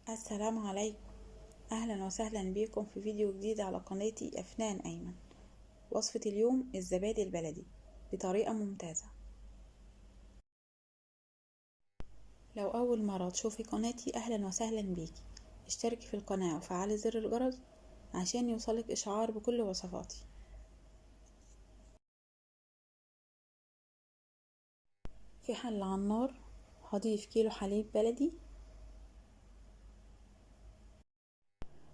السلام عليكم. اهلا وسهلا بكم في فيديو جديد على قناتي افنان ايمن. وصفة اليوم الزبادي البلدي بطريقة ممتازة. لو اول مرة تشوفي قناتي اهلا وسهلا بيكي. اشتركي في القناة وفعلي زر الجرس عشان يوصلك اشعار بكل وصفاتي. في حلة على النار هضيف كيلو حليب بلدي،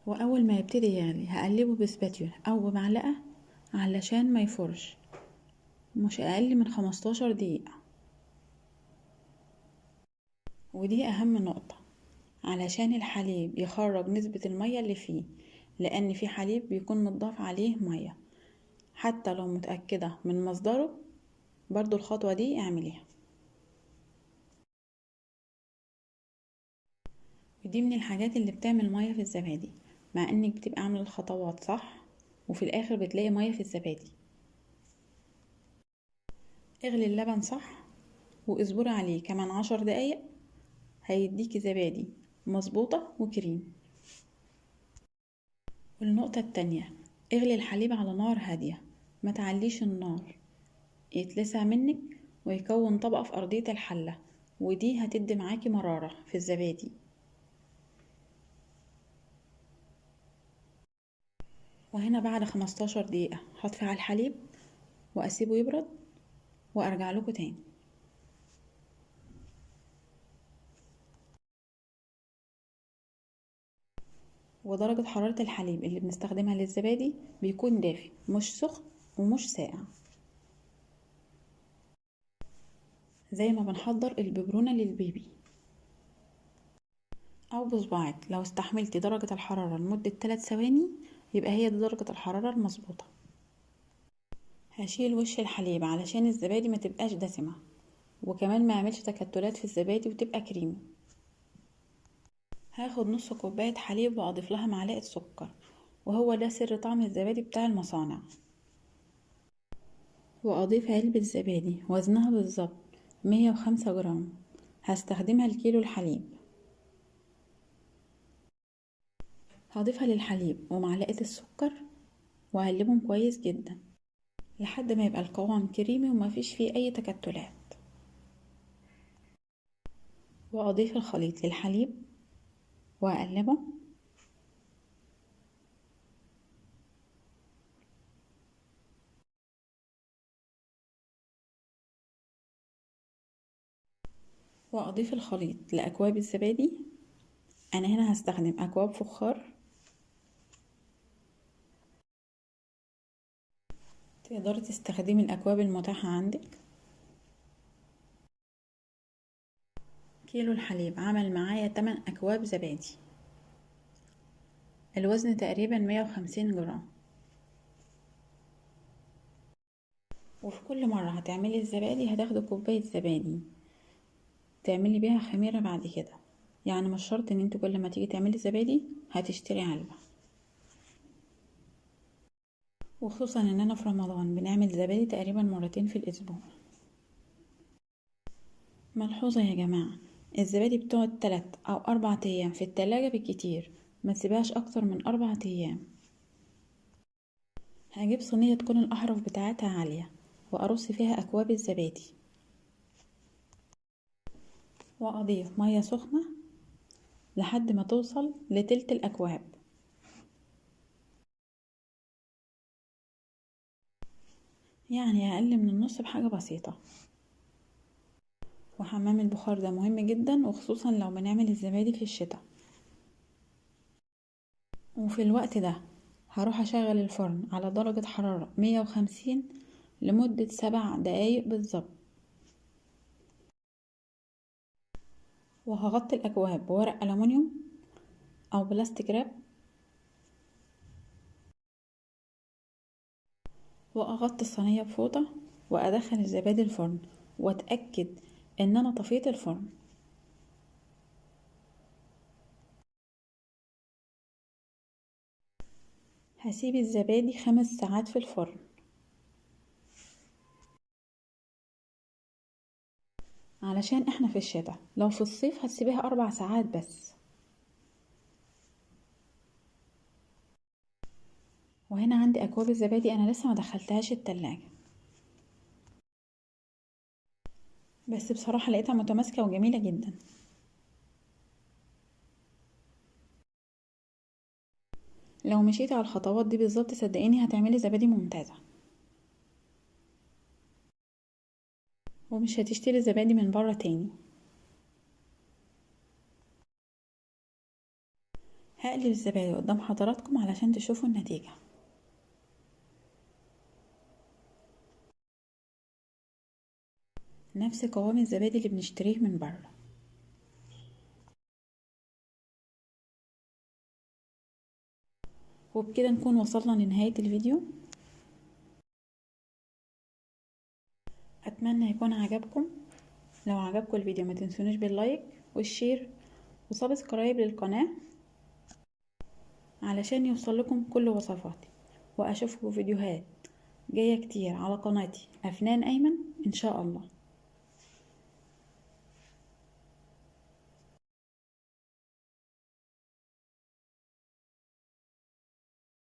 واول ما يبتدي يغلي هقلبه بسباتيولا او بمعلقة علشان ما يفرش، مش اقل من 15 دقيقة. ودي اهم نقطة علشان الحليب يخرج نسبة المية اللي فيه، لان في حليب بيكون متضاف عليه مية. حتى لو متأكدة من مصدره برضو الخطوة دي اعمليها. ودي من الحاجات اللي بتعمل مية في الزبادي، مع انك بتبقى عاملة الخطوات صح وفي الاخر بتلاقي مية في الزبادي. اغلي اللبن صح واصبري عليه كمان 10 دقايق، هيديكي زبادي مظبوطة وكريم. والنقطة التانية، اغلي الحليب على نار هادية، ما تعليش النار يتلسع منك ويكون طبقة في أرضية الحلة، ودي هتدي معاكي مرارة في الزبادي. وهنا بعد 15 دقيقة هطفي على الحليب وأسيبه يبرد وأرجع لكم تاني. ودرجة حرارة الحليب اللي بنستخدمها للزبادي بيكون دافي، مش سخن ومش ساقع. زي ما بنحضر الببرونة للبيبي أو بصباعك، لو استحملتي درجة الحرارة لمدة 3 ثواني يبقى هي دي درجة الحرارة المظبوطة. هشيل وش الحليب علشان الزبادي ما تبقاش دسمة، وكمان ما يعملش تكتلات في الزبادي وتبقى كريمي. هاخد نص كوباية حليب واضيف لها معلقة سكر، وهو ده سر طعم الزبادي بتاع المصانع. واضيف علبة زبادي وزنها بالظبط 105 جرام، هستخدمها لكيلو الحليب. هضيفها للحليب ومعلقة السكر واقلبهم كويس جدا لحد ما يبقى القوام كريمي وما فيش فيه اي تكتلات. واضيف الخليط للحليب واقلبه. واضيف الخليط لاكواب الزبادي. انا هنا هستخدم اكواب فخار، تقدري تستخدمي الاكواب المتاحة عندك. كيلو الحليب عمل معايا 8 اكواب زبادي، الوزن تقريبا 150 جرام. وفي كل مرة هتعملي الزبادي هتاخدي كوباية زبادي تعملي بيها خميرة بعد كده. يعني مش شرط ان انت كل ما تيجي تعملي زبادي هتشتري علبة. وخصوصا اننا في رمضان بنعمل زبادي تقريبا مرتين في الاسبوع. ملحوظة يا جماعة، الزبادي بتقعد 3 أو 4 ايام في التلاجة بالكتير، ما تسيبهاش اكتر من 4 ايام. هجيب صينية تكون الاحرف بتاعتها عالية وارص فيها اكواب الزبادي، واضيف مية سخنة لحد ما توصل لتلت الاكواب. يعني اقل من النص بحاجة بسيطة. وحمام البخار ده مهم جدا، وخصوصا لو بنعمل الزبادي في الشتاء. وفي الوقت ده هروح اشغل الفرن على درجة حرارة 150 لمدة 7 دقايق بالظبط. وهغطي الاكواب بورق ألمونيوم او بلاستيك راب، واغطي الصينية بفوطة وادخل الزبادي الفرن واتأكد ان انا طفيت الفرن. هسيب الزبادي 5 ساعات في الفرن. علشان احنا في الشتاء، لو في الصيف هتسيبيها 4 ساعات بس. وهنا عندي اكواب الزبادي انا لسه ما دخلتهاش التلاجة، بس بصراحة لقيتها متماسكة وجميلة جدا. لو مشيتي على الخطوات دي بالظبط صدقيني هتعملي زبادي ممتازة، ومش هتشتري زبادي من بره تاني. هقلب الزبادي قدام حضراتكم علشان تشوفوا النتيجة. نفس قوام الزبادي اللي بنشتريه من بره. وبكده نكون وصلنا لنهاية الفيديو. اتمنى يكون عجبكم. لو عجبكم الفيديو ما تنسونيش باللايك والشير وسبسكرايب للقناة علشان يوصل لكم كل وصفاتي، واشوفكم فيديوهات جاية كتير على قناتي أفنان أيمن إن شاء الله.